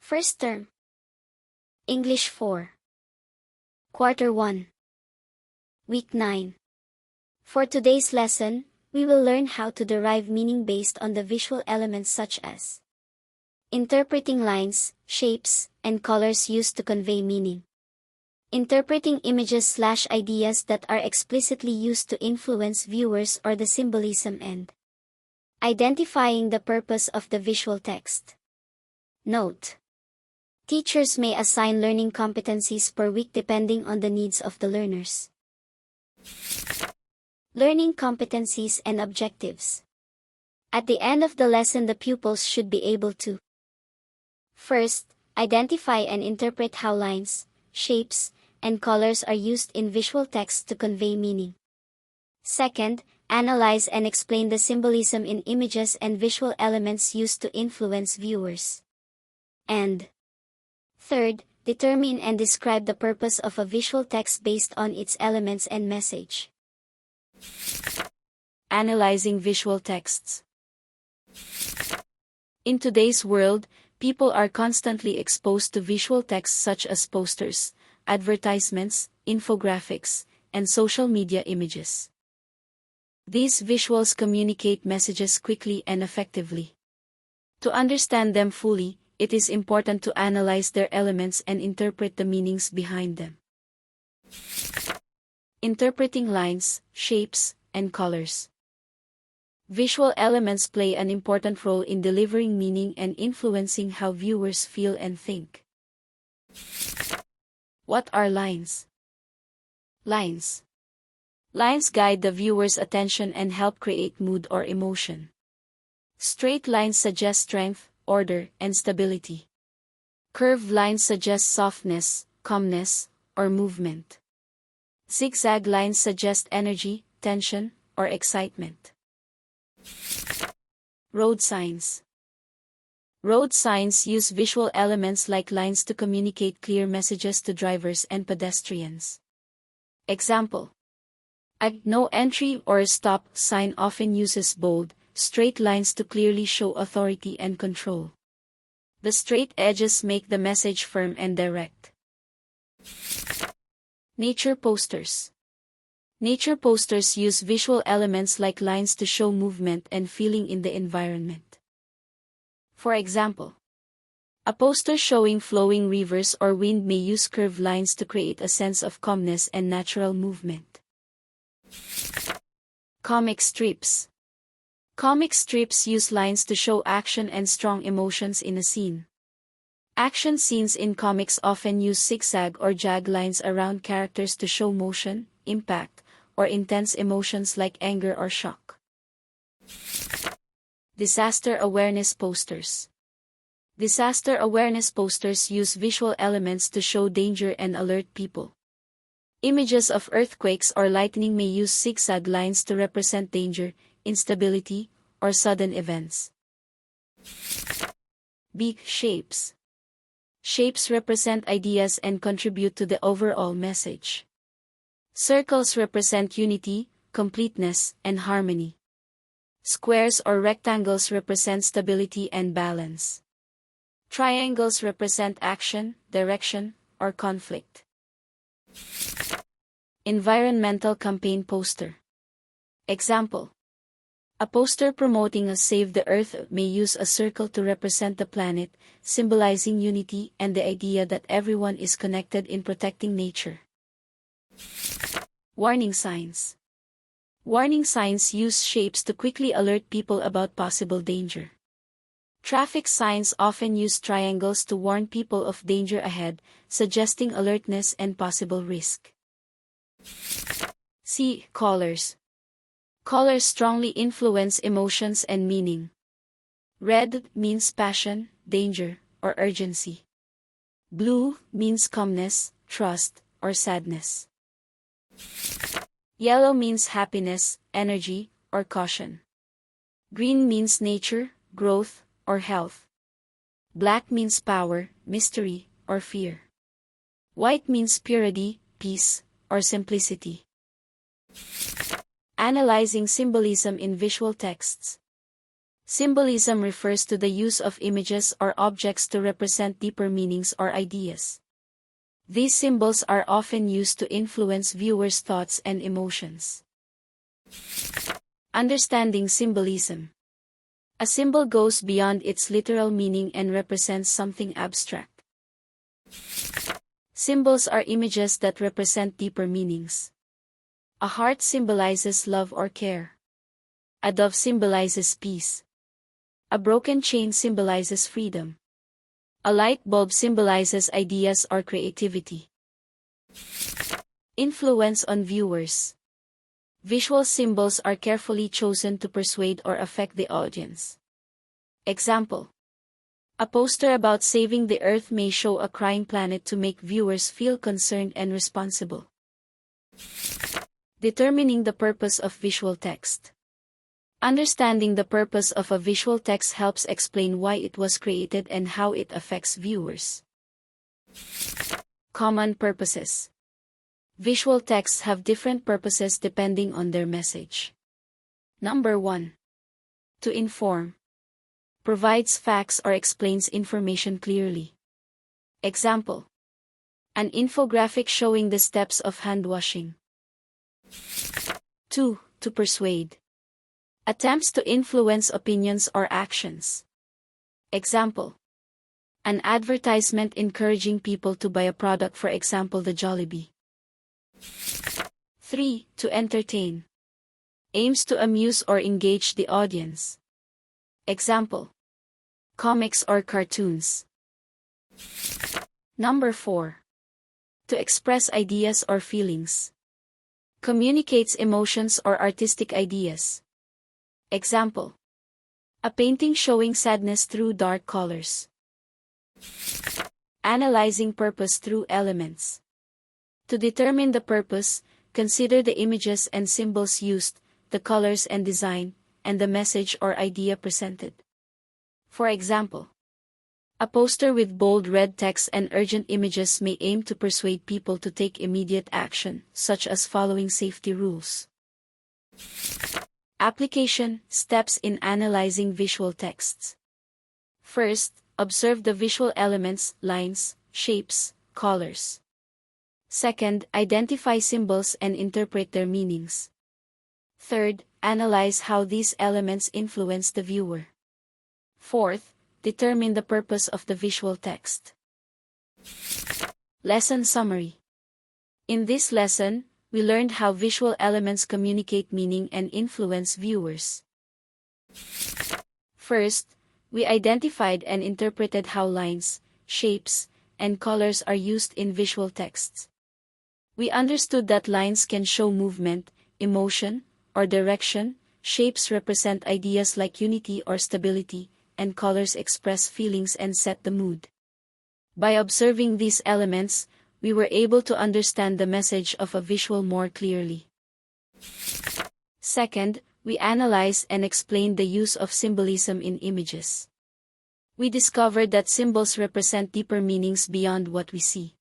First term. English 4. Quarter 1. Week 9. For today's lesson, we will learn how to derive meaning based on the visual elements such as interpreting lines, shapes, and colors used to convey meaning. Interpreting images/ideas that are explicitly used to influence viewers or the symbolism and identifying the purpose of the visual text. Note: teachers may assign learning competencies per week depending on the needs of the learners. Learning competencies and objectives. At the end of the lesson, the pupils should be able to: first, identify and interpret how lines, shapes, and colors are used in visual text to convey meaning. Second, analyze and explain the symbolism in images and visual elements used to influence viewers. And third, determine and describe the purpose of a visual text based on its elements and message. Analyzing visual texts. In today's world, people are constantly exposed to visual texts such as posters, advertisements, infographics, and social media images. These visuals communicate messages quickly and effectively. To understand them fully, it is important to analyze their elements and interpret the meanings behind them. Interpreting lines, shapes, and colors. Visual elements play an important role in delivering meaning and influencing how viewers feel and think. What are lines? Lines. Lines guide the viewer's attention and help create mood or emotion. Straight lines suggest strength, order, and stability. Curved lines suggest softness, calmness, or movement. Zigzag lines suggest energy, tension, or excitement. Road signs. Road signs use visual elements like lines to communicate clear messages to drivers and pedestrians. Example: a no entry or stop sign often uses bold, straight lines to clearly show authority and control. The straight edges make the message firm and direct. Nature posters. Nature posters use visual elements like lines to show movement and feeling in the environment. For example, a poster showing flowing rivers or wind may use curved lines to create a sense of calmness and natural movement. Comic strips. Comic strips use lines to show action and strong emotions in a scene. Action scenes in comics often use zigzag or jag lines around characters to show motion, impact, or intense emotions like anger or shock. Disaster awareness posters. Disaster awareness posters use visual elements to show danger and alert people. Images of earthquakes or lightning may use zigzag lines to represent danger, instability, or sudden events. Big shapes. Shapes represent ideas and contribute to the overall message. Circles represent unity, completeness, and harmony. Squares or rectangles represent stability and balance. Triangles represent action, direction, or conflict. Environmental campaign poster. Example: a poster promoting a Save the Earth may use a circle to represent the planet, symbolizing unity and the idea that everyone is connected in protecting nature. Warning signs. Warning signs use shapes to quickly alert people about possible danger. Traffic signs often use triangles to warn people of danger ahead, suggesting alertness and possible risk. See colors. Colors strongly influence emotions and meaning. Red means passion, danger, or urgency. Blue means calmness, trust, or sadness. Yellow means happiness, energy, or caution. Green means nature, growth, or health. Black means power, mystery, or fear. White means purity, peace, or simplicity. Analyzing symbolism in visual texts. Symbolism refers to the use of images or objects to represent deeper meanings or ideas. These symbols are often used to influence viewers' thoughts and emotions. Understanding symbolism. A symbol goes beyond its literal meaning and represents something abstract. Symbols are images that represent deeper meanings. A heart symbolizes love or care. A dove symbolizes peace. A broken chain symbolizes freedom. A light bulb symbolizes ideas or creativity. Influence on viewers. Visual symbols are carefully chosen to persuade or affect the audience. Example: a poster about saving the Earth may show a crying planet to make viewers feel concerned and responsible. Determining the purpose of visual text. Understanding the purpose of a visual text helps explain why it was created and how it affects viewers. Common purposes. Visual texts have different purposes depending on their message. Number 1. To inform. Provides facts or explains information clearly. Example: an infographic showing the steps of hand washing. 2. To persuade. Attempts to influence opinions or actions. Example: an advertisement encouraging people to buy a product, for example the Jollibee. 3. To entertain. Aims to amuse or engage the audience. Example: comics or cartoons. Number 4. To express ideas or feelings. Communicates emotions or artistic ideas. Example: a painting showing sadness through dark colors. Analyzing purpose through elements. To determine the purpose, consider the images and symbols used, the colors and design, and the message or idea presented. For example, a poster with bold red text and urgent images may aim to persuade people to take immediate action, such as following safety rules. Application steps in analyzing visual texts. First, observe the visual elements, lines, shapes, colors. Second, identify symbols and interpret their meanings. Third, analyze how these elements influence the viewer. Fourth, determine the purpose of the visual text. Lesson summary. In this lesson, we learned how visual elements communicate meaning and influence viewers. First, we identified and interpreted how lines, shapes, and colors are used in visual texts. We understood that lines can show movement, emotion, or direction, shapes represent ideas like unity or stability, and colors express feelings and set the mood. By observing these elements, we were able to understand the message of a visual more clearly. Second, we analyzed and explained the use of symbolism in images. We discovered that symbols represent deeper meanings beyond what we see.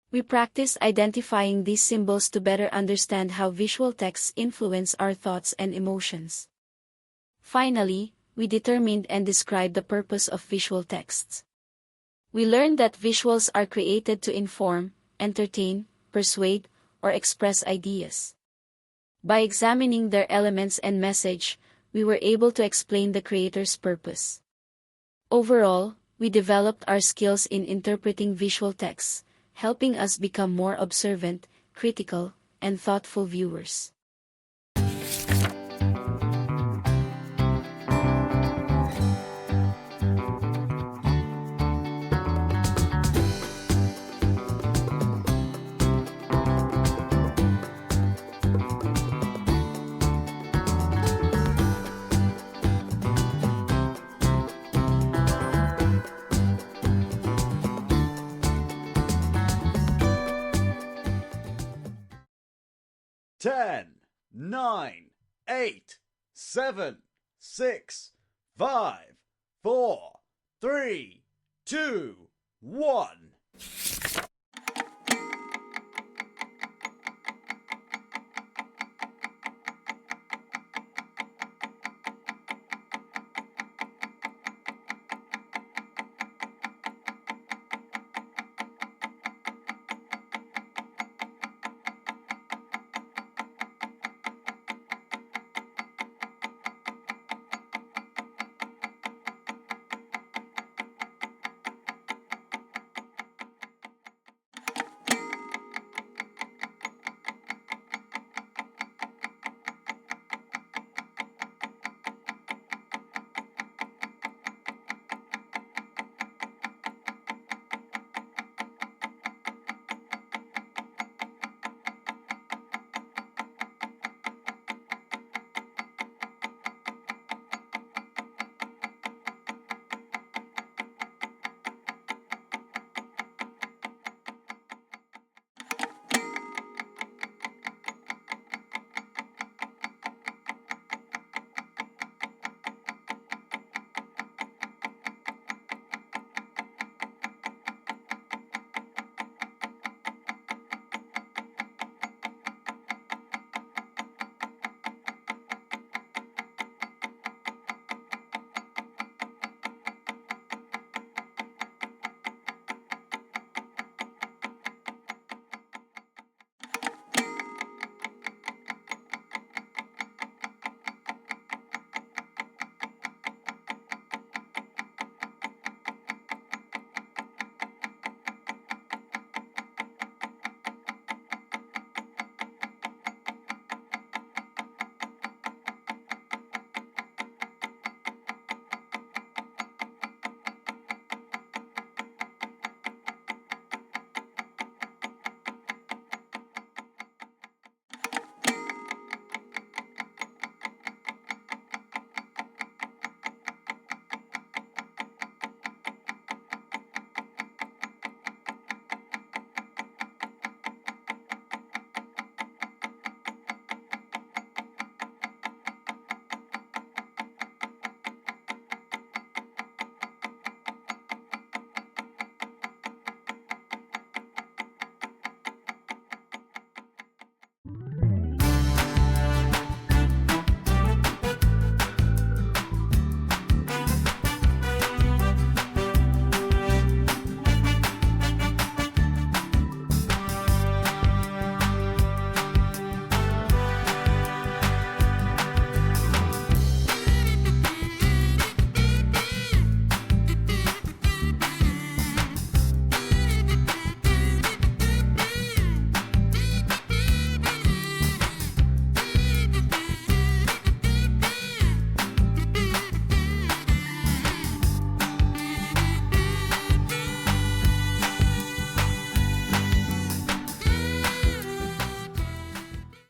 We practiced identifying these symbols to better understand how visual texts influence our thoughts and emotions. Finally, we determined and described the purpose of visual texts. We learned that visuals are created to inform, entertain, persuade, or express ideas. By examining their elements and message, we were able to explain the creator's purpose. Overall, we developed our skills in interpreting visual texts, helping us become more observant, critical, and thoughtful viewers. Ten, 9, 8, 7, 6, 5, 4, 3, 2, 1.